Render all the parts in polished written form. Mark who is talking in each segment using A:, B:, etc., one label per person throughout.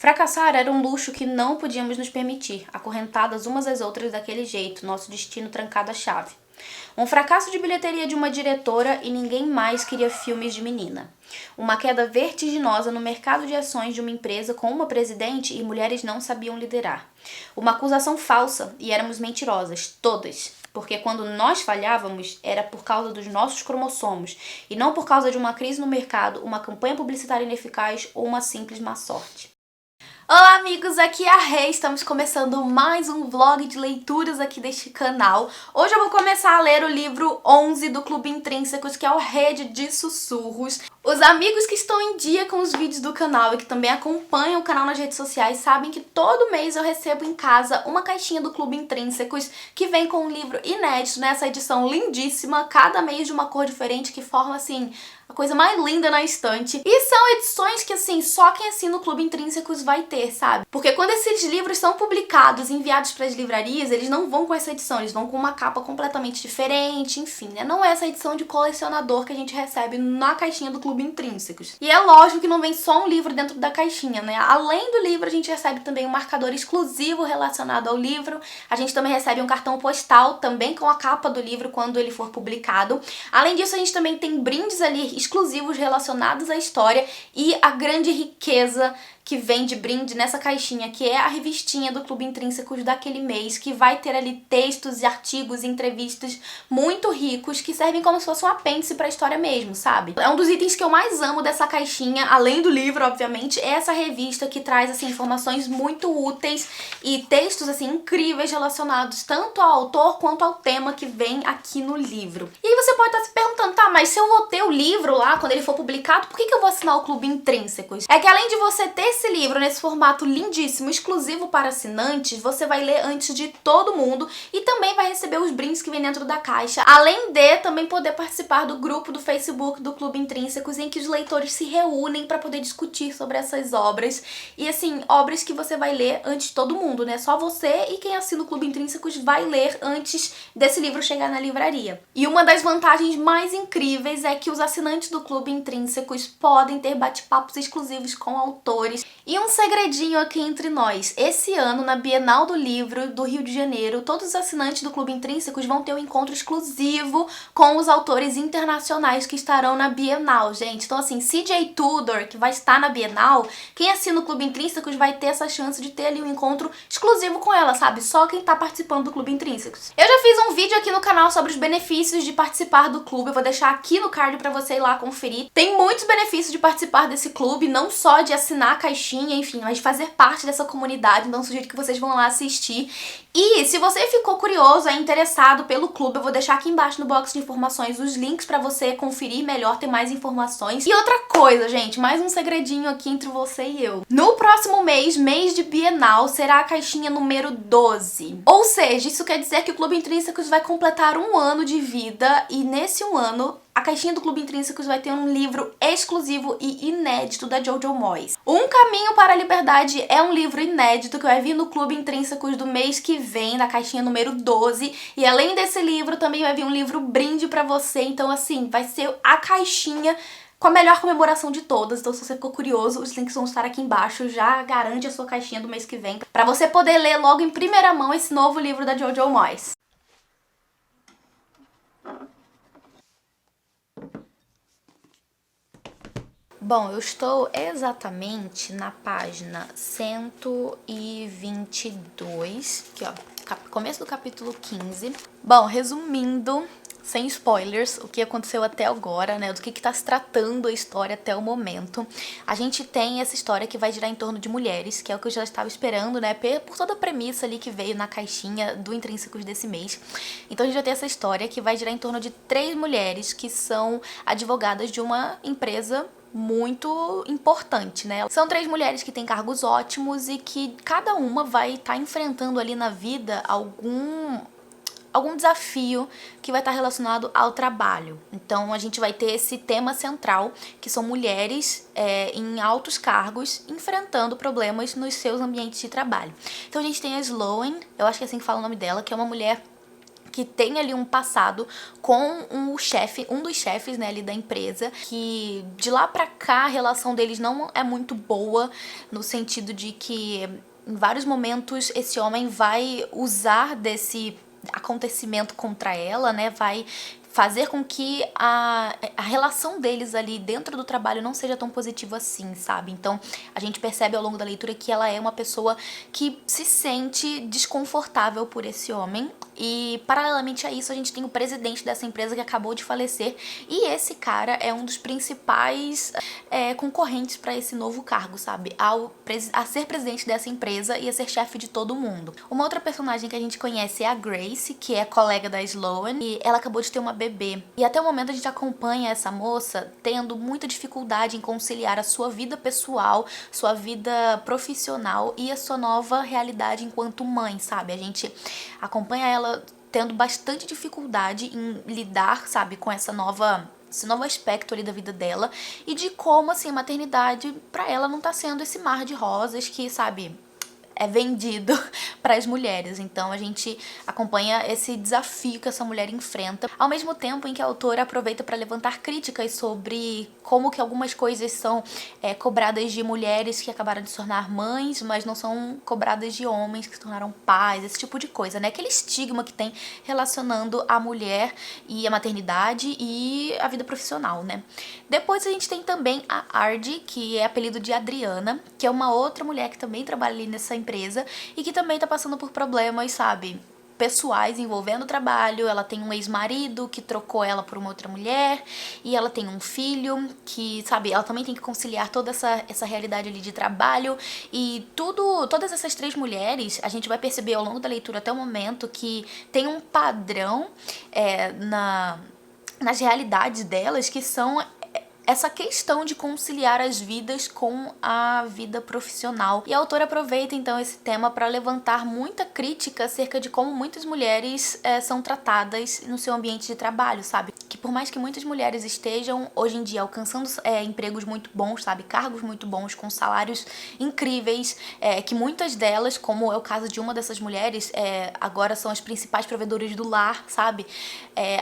A: Fracassar era um luxo que não podíamos nos permitir, acorrentadas umas às outras daquele jeito, nosso destino trancado à chave. Um fracasso de bilheteria de uma diretora e ninguém mais queria filmes de menina. Uma queda vertiginosa no mercado de ações de uma empresa com uma presidente e mulheres não sabiam liderar. Uma acusação falsa e éramos mentirosas, todas. Porque quando nós falhávamos, era por causa dos nossos cromossomos e não por causa de uma crise no mercado, uma campanha publicitária ineficaz ou uma simples má sorte. Olá amigos, aqui é a Rê, estamos começando mais um vlog de leituras aqui deste canal. Hoje eu vou começar a ler o livro 11 do Clube Intrínsecos, que é o Rede de Sussurros. Os amigos que estão em dia com os vídeos do canal e que também acompanham o canal nas redes sociais sabem que todo mês eu recebo em casa uma caixinha do Clube Intrínsecos que vem com um livro inédito nessa edição lindíssima, cada mês de uma cor diferente que forma assim a coisa mais linda na estante. E são edições que, assim, só quem assina o Clube Intrínsecos vai ter, sabe? Porque quando esses livros são publicados e enviados para as livrarias, eles não vão com essa edição, eles vão com uma capa completamente diferente, enfim, né? Não é essa edição de colecionador que a gente recebe na caixinha do Clube Intrínsecos. E é lógico que não vem só um livro dentro da caixinha, né? Além do livro, a gente recebe também um marcador exclusivo relacionado ao livro. A gente também recebe um cartão postal, também com a capa do livro quando ele for publicado. Além disso, a gente também tem brindes ali exclusivos relacionados à história e a grande riqueza que vem de brinde nessa caixinha, que é a revistinha do Clube Intrínsecos daquele mês, que vai ter ali textos e artigos e entrevistas muito ricos, que servem como se fosse um apêndice pra história mesmo, sabe? É um dos itens que eu mais amo dessa caixinha, além do livro, obviamente, é essa revista que traz, assim, informações muito úteis e textos, assim, incríveis relacionados tanto ao autor quanto ao tema que vem aqui no livro. E aí você pode estar se perguntando, tá, mas se eu vou ter o livro lá, quando ele for publicado, por que eu vou assinar o Clube Intrínsecos? É que além de você ter esse livro nesse formato lindíssimo, exclusivo para assinantes, você vai ler antes de todo mundo e também vai receber os brindes que vem dentro da caixa, além de também poder participar do grupo do Facebook do Clube Intrínsecos, em que os leitores se reúnem para poder discutir sobre essas obras. E assim, obras que você vai ler antes de todo mundo, né? Só você e quem assina o Clube Intrínsecos vai ler antes desse livro chegar na livraria. E uma das vantagens mais incríveis é que os assinantes do Clube Intrínsecos podem ter bate-papos exclusivos com autores. E um segredinho aqui entre nós, esse ano na Bienal do Livro do Rio de Janeiro, todos os assinantes do Clube Intrínsecos vão ter um encontro exclusivo com os autores internacionais que estarão na Bienal, gente. Então assim, CJ Tudor, que vai estar na Bienal, quem assina o Clube Intrínsecos vai ter essa chance de ter ali um encontro exclusivo com ela, sabe? Só quem tá participando do Clube Intrínsecos. Eu já fiz um vídeo aqui no canal sobre os benefícios de participar do clube, eu vou deixar aqui no card pra você ir lá conferir. Tem muitos benefícios de participar desse clube, não só de assinar a caixinha, enfim, mas de fazer parte dessa comunidade, então sugiro que vocês vão lá assistir. E se você ficou curioso, interessado pelo clube, eu vou deixar aqui embaixo no box de informações os links pra você conferir melhor, ter mais informações. E outra coisa, gente, mais um segredinho aqui entre você e eu. No próximo mês, mês de Bienal, será a caixinha número 12. Ou seja, isso quer dizer que o Clube Intrínsecos vai completar um ano de vida e nesse um ano a caixinha do Clube Intrínsecos vai ter um livro exclusivo e inédito da Jojo Moyes. Um Caminho para a Liberdade é um livro inédito que vai vir no Clube Intrínsecos do mês que vem, na caixinha número 12. E além desse livro, também vai vir um livro brinde pra você. Então, assim, vai ser a caixinha com a melhor comemoração de todas. Então, se você ficou curioso, os links vão estar aqui embaixo. Já garante a sua caixinha do mês que vem, pra você poder ler logo em primeira mão esse novo livro da Jojo Moyes. Bom, eu estou exatamente na página 122, aqui ó, começo do capítulo 15. Bom, resumindo, sem spoilers, o que aconteceu até agora, né, do que tá se tratando a história até o momento. A gente tem essa história que vai girar em torno de mulheres, que é o que eu já estava esperando, né, por toda a premissa ali que veio na caixinha do Intrínsecos desse mês. Então a gente vai ter essa história que vai girar em torno de 3 mulheres que são advogadas de uma empresa muito importante, né? São 3 mulheres que têm cargos ótimos e que cada uma vai estar enfrentando ali na vida algum desafio que vai estar relacionado ao trabalho. Então a gente vai ter esse tema central, que são mulheres em altos cargos enfrentando problemas nos seus ambientes de trabalho. Então a gente tem a Sloane, eu acho que é assim que fala o nome dela, que é uma mulher que tem ali um passado com um chefe, um dos chefes, né, ali da empresa, que de lá pra cá a relação deles não é muito boa, no sentido de que em vários momentos esse homem vai usar desse acontecimento contra ela, né, vai fazer com que a relação deles ali dentro do trabalho não seja tão positiva assim, sabe? Então, a gente percebe ao longo da leitura que ela é uma pessoa que se sente desconfortável por esse homem. E, paralelamente a isso, a gente tem o presidente dessa empresa que acabou de falecer. E esse cara é um dos principais concorrentes para esse novo cargo, sabe? A ser presidente dessa empresa e a ser chefe de todo mundo. Uma outra personagem que a gente conhece é a Grace, que é colega da Sloane. E ela acabou de ter uma bebê. E até o momento a gente acompanha essa moça tendo muita dificuldade em conciliar a sua vida pessoal, sua vida profissional e a sua nova realidade enquanto mãe, sabe? A gente acompanha ela tendo bastante dificuldade em lidar, sabe, com esse novo aspecto ali da vida dela e de como, assim, a maternidade pra ela não tá sendo esse mar de rosas que, sabe, é vendido para as mulheres. Então a gente acompanha esse desafio que essa mulher enfrenta, ao mesmo tempo em que a autora aproveita para levantar críticas sobre como que algumas coisas são cobradas de mulheres que acabaram de se tornar mães, mas não são cobradas de homens que se tornaram pais, esse tipo de coisa, né? Aquele estigma que tem relacionando a mulher e a maternidade e a vida profissional, né? Depois a gente tem também a Ardy, que é apelido de Adriana, que é uma outra mulher que também trabalha ali nessa empresa e que também tá passando por problemas, sabe, pessoais envolvendo o trabalho. Ela tem um ex-marido que trocou ela por uma outra mulher e ela tem um filho que, sabe, ela também tem que conciliar toda essa realidade ali de trabalho e todas essas três mulheres, a gente vai perceber ao longo da leitura até o momento que tem um padrão nas realidades delas que são essa questão de conciliar as vidas com a vida profissional. E a autora aproveita então esse tema para levantar muita crítica acerca de como muitas mulheres são tratadas no seu ambiente de trabalho, sabe? Que por mais que muitas mulheres estejam hoje em dia alcançando empregos muito bons, sabe? Cargos muito bons, com salários incríveis, que muitas delas, como é o caso de uma dessas mulheres, agora são as principais provedoras do lar, sabe?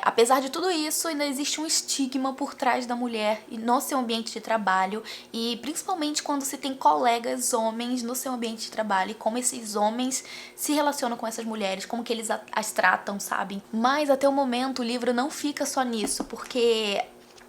A: Apesar de tudo isso, ainda existe um estigma por trás da mulher no seu ambiente de trabalho e principalmente quando se tem colegas homens no seu ambiente de trabalho e como esses homens se relacionam com essas mulheres, como que eles as tratam, sabe? Mas até o momento o livro não fica só nisso, porque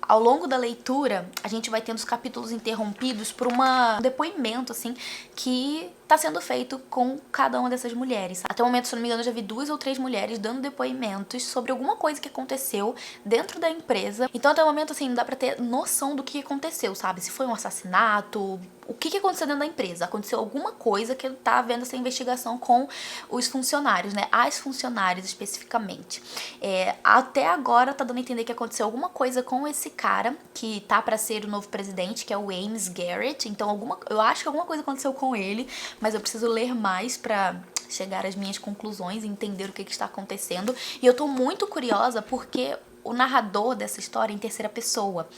A: ao longo da leitura a gente vai tendo os capítulos interrompidos por um depoimento, assim, que tá sendo feito com cada uma dessas mulheres. Até o momento, se eu não me engano, eu já vi 2 ou 3 mulheres dando depoimentos sobre alguma coisa que aconteceu dentro da empresa. Então, até o momento, assim, não dá pra ter noção do que aconteceu, sabe? Se foi um assassinato, o que aconteceu dentro da empresa. Aconteceu alguma coisa que tá havendo essa investigação com os funcionários, né? As funcionárias, especificamente. Até agora, tá dando a entender que aconteceu alguma coisa com esse cara, que tá pra ser o novo presidente, que é o Ames Garrett. Então, eu acho que alguma coisa aconteceu com ele, mas eu preciso ler mais pra chegar às minhas conclusões e entender o que está acontecendo. E eu tô muito curiosa porque o narrador dessa história é em terceira pessoa.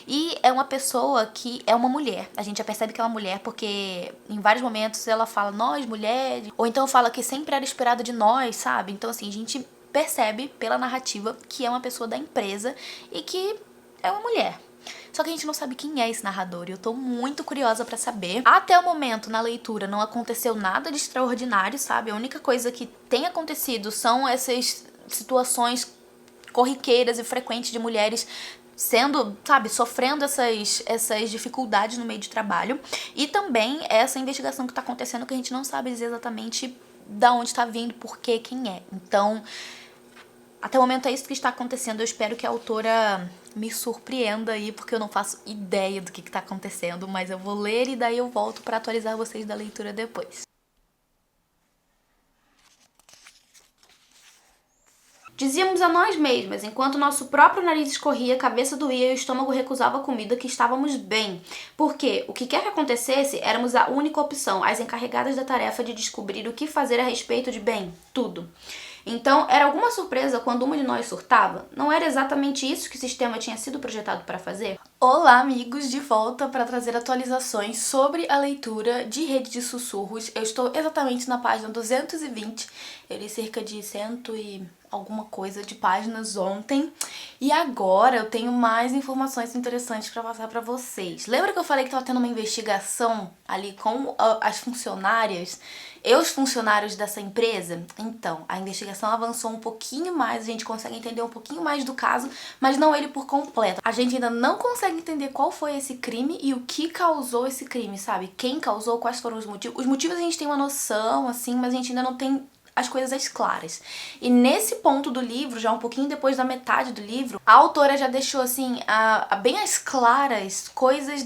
A: E é uma pessoa que é uma mulher. A gente já percebe que é uma mulher porque em vários momentos ela fala nós, mulheres, ou então fala que sempre era esperado de nós, sabe? Então, assim, a gente percebe pela narrativa que é uma pessoa da empresa e que é uma mulher. Só que a gente não sabe quem é esse narrador e eu tô muito curiosa pra saber. Até o momento, na leitura, não aconteceu nada de extraordinário, sabe? A única coisa que tem acontecido são essas situações corriqueiras e frequentes de mulheres sendo, sabe, sofrendo essas dificuldades no meio de trabalho. E também essa investigação que tá acontecendo que a gente não sabe dizer exatamente da onde tá vindo, por quê, quem é. Então, até o momento é isso que está acontecendo. Eu espero que a autora me surpreenda aí, porque eu não faço ideia do que tá acontecendo, mas eu vou ler e daí eu volto pra atualizar vocês da leitura depois. Dizíamos a nós mesmas, enquanto nosso próprio nariz escorria, a cabeça doía e o estômago recusava a comida, que estávamos bem. Porque, o que quer que acontecesse, éramos a única opção, as encarregadas da tarefa de descobrir o que fazer a respeito de, bem, tudo. Então, era alguma surpresa quando uma de nós surtava? Não era exatamente isso que o sistema tinha sido projetado para fazer? Olá, amigos, de volta para trazer atualizações sobre a leitura de Rede de Sussurros. Eu estou exatamente na página 220, eu li cerca de alguma coisa de páginas ontem. E agora eu tenho mais informações interessantes pra passar pra vocês. Lembra que eu falei que tava tendo uma investigação ali com as funcionárias e os funcionários dessa empresa? Então, a investigação avançou um pouquinho mais, a gente consegue entender um pouquinho mais do caso, mas não ele por completo. A gente ainda não consegue entender qual foi esse crime e o que causou esse crime, sabe? Quem causou, quais foram os motivos. Os motivos a gente tem uma noção, assim, mas a gente ainda não tem as coisas claras. E nesse ponto do livro, já um pouquinho depois da metade do livro, a autora já deixou assim bem as claras coisas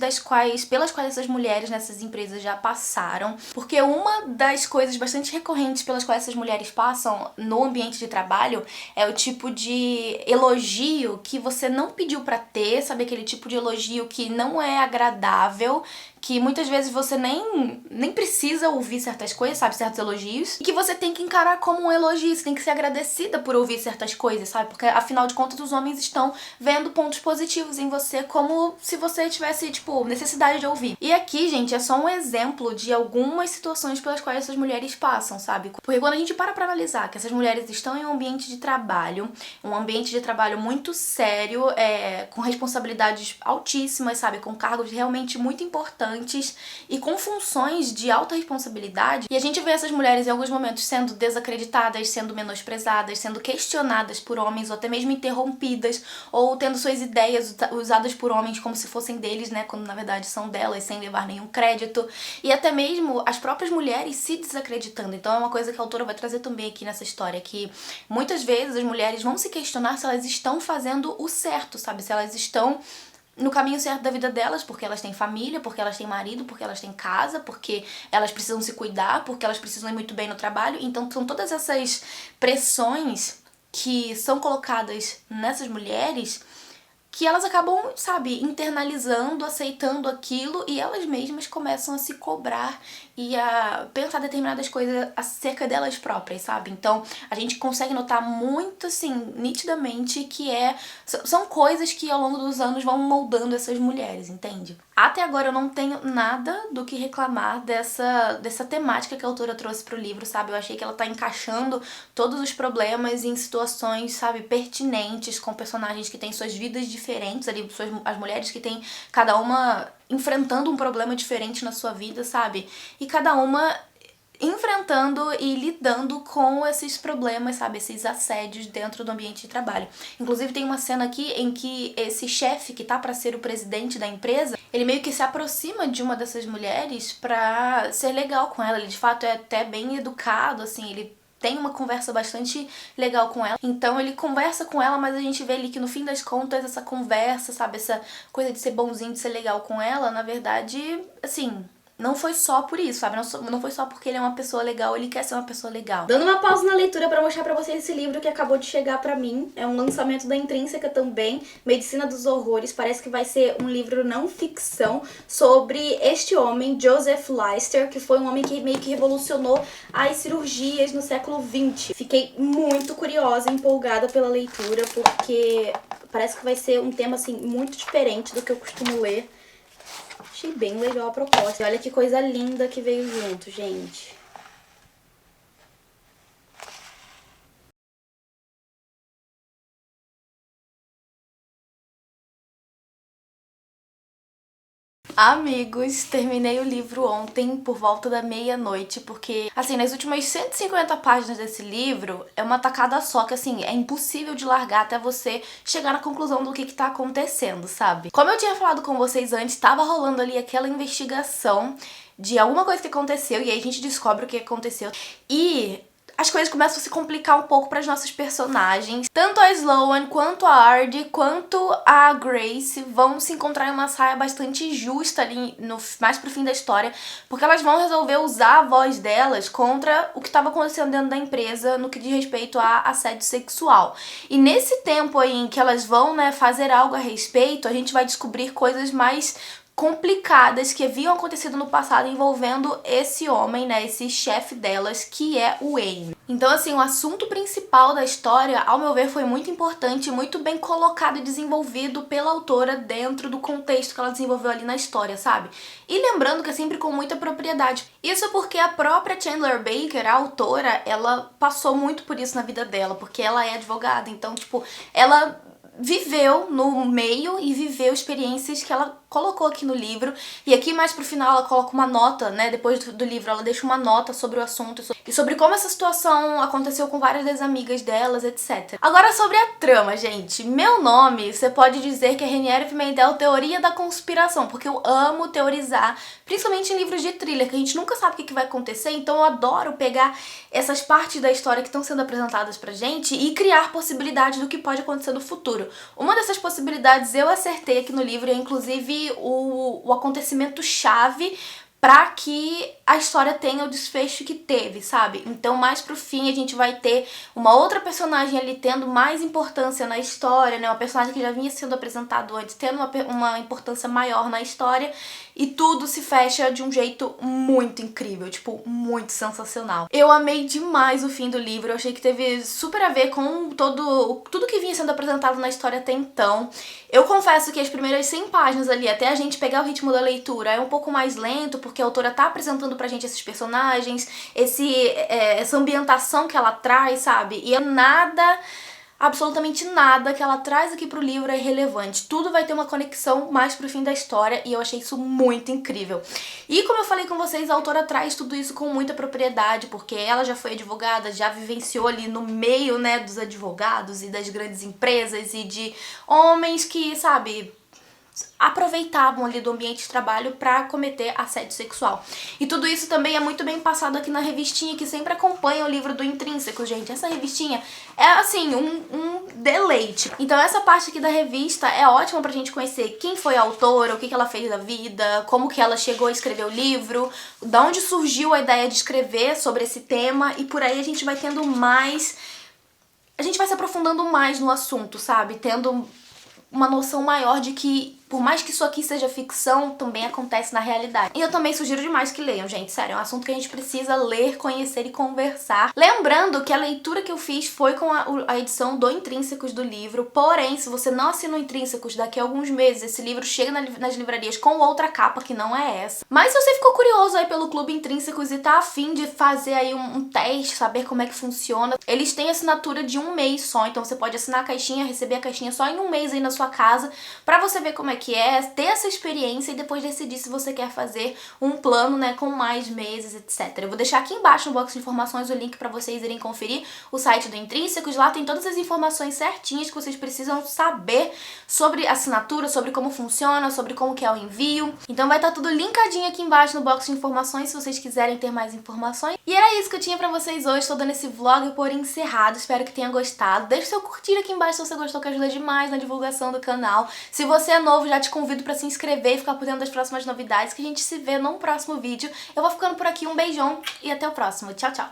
A: pelas quais essas mulheres nessas empresas já passaram, porque uma das coisas bastante recorrentes pelas quais essas mulheres passam no ambiente de trabalho é o tipo de elogio que você não pediu pra ter, sabe, aquele tipo de elogio que não é agradável, que muitas vezes você nem precisa ouvir certas coisas, sabe, certos elogios, e que você tem que encarar como um elogio, você tem que ser agradecida por ouvir certas coisas, sabe, porque afinal de contas os homens estão vendo pontos positivos em você como se você tivesse, tipo, necessidade de ouvir. E aqui, gente, é só um exemplo de algumas situações pelas quais essas mulheres passam, sabe, porque quando a gente para pra analisar que essas mulheres estão em um ambiente de trabalho muito sério, com responsabilidades altíssimas, sabe, com cargos realmente muito importantes e com funções de alta responsabilidade, e a gente vê essas mulheres em alguns momentos sendo desacreditadas, sendo menosprezadas, sendo questionadas por homens ou até mesmo interrompidas, ou tendo suas ideias usadas por homens como se fossem deles, né, quando na verdade são delas, sem levar nenhum crédito, e até mesmo as próprias mulheres se desacreditando. Então é uma coisa que a autora vai trazer também aqui nessa história, que muitas vezes as mulheres vão se questionar se elas estão fazendo o certo, sabe, se elas estão no caminho certo da vida delas, porque elas têm família, porque elas têm marido, porque elas têm casa, porque elas precisam se cuidar, porque elas precisam ir muito bem no trabalho. Então são todas essas pressões que são colocadas nessas mulheres que elas acabam, sabe, internalizando, aceitando aquilo, e elas mesmas começam a se cobrar e a pensar determinadas coisas acerca delas próprias, sabe? Então a gente consegue notar muito, assim, nitidamente que são coisas que ao longo dos anos vão moldando essas mulheres, entende? Até agora eu não tenho nada do que reclamar dessa temática que a autora trouxe pro livro, sabe? Eu achei que ela tá encaixando todos os problemas em situações, sabe, pertinentes, com personagens que têm suas vidas diferentes ali, as mulheres que têm cada uma enfrentando um problema diferente na sua vida, sabe? E cada uma enfrentando e lidando com esses problemas, sabe, esses assédios dentro do ambiente de trabalho. Inclusive tem uma cena aqui em que esse chefe que tá pra ser o presidente da empresa, ele meio que se aproxima de uma dessas mulheres pra ser legal com ela. Ele de fato é até bem educado, assim, ele tem uma conversa bastante legal com ela. Então ele conversa com ela, mas a gente vê ali que no fim das contas essa conversa, sabe, essa coisa de ser bonzinho, de ser legal com ela, na verdade, assim, não foi só por isso, sabe? Não foi só porque ele é uma pessoa legal, ele quer ser uma pessoa legal.
B: Dando uma pausa na leitura pra mostrar pra vocês esse livro que acabou de chegar pra mim. É um lançamento da Intrínseca também, Medicina dos Horrores. Parece que vai ser um livro não ficção sobre este homem, Joseph Lister, que foi um homem que meio que revolucionou as cirurgias no século XX. Fiquei muito curiosa e empolgada pela leitura, porque parece que vai ser um tema, assim, muito diferente do que eu costumo ler. Achei bem legal a proposta. E olha que coisa linda que veio junto, gente.
A: Amigos, terminei o livro ontem por volta da meia-noite, porque, assim, nas últimas 150 páginas desse livro, é uma tacada só, que, assim, é impossível de largar até você chegar na conclusão do que tá acontecendo, sabe? Como eu tinha falado com vocês antes, tava rolando ali aquela investigação de alguma coisa que aconteceu, e aí a gente descobre o que aconteceu. E as coisas começam a se complicar um pouco para as nossas personagens. Tanto a Sloane, quanto a Ardie, quanto a Grace vão se encontrar em uma saia bastante justa ali mais pro fim da história, porque elas vão resolver usar a voz delas contra o que estava acontecendo dentro da empresa no que diz respeito a assédio sexual. E nesse tempo aí em que elas vão, né, fazer algo a respeito, a gente vai descobrir coisas mais complicadas que haviam acontecido no passado envolvendo esse homem, né, esse chefe delas, que é o Wayne. Então, assim, o assunto principal da história, ao meu ver, foi muito importante, muito bem colocado e desenvolvido pela autora dentro do contexto que ela desenvolveu ali na história, sabe? E lembrando que é sempre com muita propriedade. Isso porque a própria Chandler Baker, a autora, ela passou muito por isso na vida dela, porque ela é advogada, então, tipo, ela viveu no meio e viveu experiências que ela colocou aqui no livro. E aqui mais pro final ela coloca uma nota, né, depois do livro ela deixa uma nota sobre o assunto e sobre como essa situação aconteceu com várias das amigas delas, etc. Agora sobre a trama, gente. Meu nome, você pode dizer que é Renieri Pimentel Teoria da Conspiração, porque eu amo teorizar, principalmente em livros de thriller, que a gente nunca sabe o que vai acontecer, então eu adoro pegar essas partes da história que estão sendo apresentadas pra gente e criar possibilidades do que pode acontecer no futuro. Uma dessas possibilidades eu acertei aqui no livro, é inclusive o acontecimento chave pra que a história tenha o desfecho que teve, sabe? Então, mais pro fim, a gente vai ter uma outra personagem ali tendo mais importância na história, né? Uma personagem que já vinha sendo apresentado antes, tendo uma importância maior na história, e tudo se fecha de um jeito muito incrível, tipo, muito sensacional. Eu amei demais o fim do livro, eu achei que teve super a ver com tudo que vinha sendo apresentado na história até então. Eu confesso que as primeiras 100 páginas ali, até a gente pegar o ritmo da leitura, é um pouco mais lento, porque a autora tá apresentando pra gente esses personagens, essa ambientação que ela traz, sabe? E é nada, absolutamente nada que ela traz aqui pro livro é irrelevante. Tudo vai ter uma conexão mais pro fim da história e eu achei isso muito incrível. E como eu falei com vocês, a autora traz tudo isso com muita propriedade, porque ela já foi advogada, já vivenciou ali no meio, né, dos advogados e das grandes empresas e de homens que, sabe, aproveitavam ali do ambiente de trabalho pra cometer assédio sexual. E tudo isso também é muito bem passado aqui na revistinha que sempre acompanha o livro do Intrínseco, gente. Essa revistinha é, assim, um deleite. Então essa parte aqui da revista é ótima pra gente conhecer quem foi a autora, o que ela fez da vida, como que ela chegou a escrever o livro, da onde surgiu a ideia de escrever sobre esse tema, e por aí a gente vai tendo mais... A gente vai se aprofundando mais no assunto, sabe? Tendo uma noção maior de que, por mais que isso aqui seja ficção, também acontece na realidade. E eu também sugiro demais que leiam, gente, sério, é um assunto que a gente precisa ler, conhecer e conversar. Lembrando que a leitura que eu fiz foi com a edição do Intrínsecos do livro, porém, se você não assina o Intrínsecos, daqui a alguns meses esse livro chega nas livrarias com outra capa, que não é essa. Mas se você ficou curioso aí pelo Clube Intrínsecos e tá afim de fazer aí um teste, saber como é que funciona, eles têm assinatura de 1 mês só, então você pode assinar a caixinha, receber a caixinha só em 1 mês aí na sua casa, pra você ver como é que é, ter essa experiência e depois decidir se você quer fazer um plano, né, com mais meses, etc. Eu vou deixar aqui embaixo no box de informações o link pra vocês irem conferir o site do Intrínsecos. Lá tem todas as informações certinhas que vocês precisam saber sobre assinatura, sobre como funciona, sobre como que é o envio. Então vai estar tudo linkadinho aqui embaixo no box de informações se vocês quiserem ter mais informações. E era isso que eu tinha pra vocês hoje. Tô dando esse vlog por encerrado. Espero que tenha gostado. Deixa seu curtir aqui embaixo se você gostou, que ajuda demais na divulgação do canal. Se você é novo, já te convido pra se inscrever e ficar por dentro das próximas novidades, que a gente se vê num próximo vídeo. Eu vou ficando por aqui, um beijão e até o próximo. Tchau, tchau!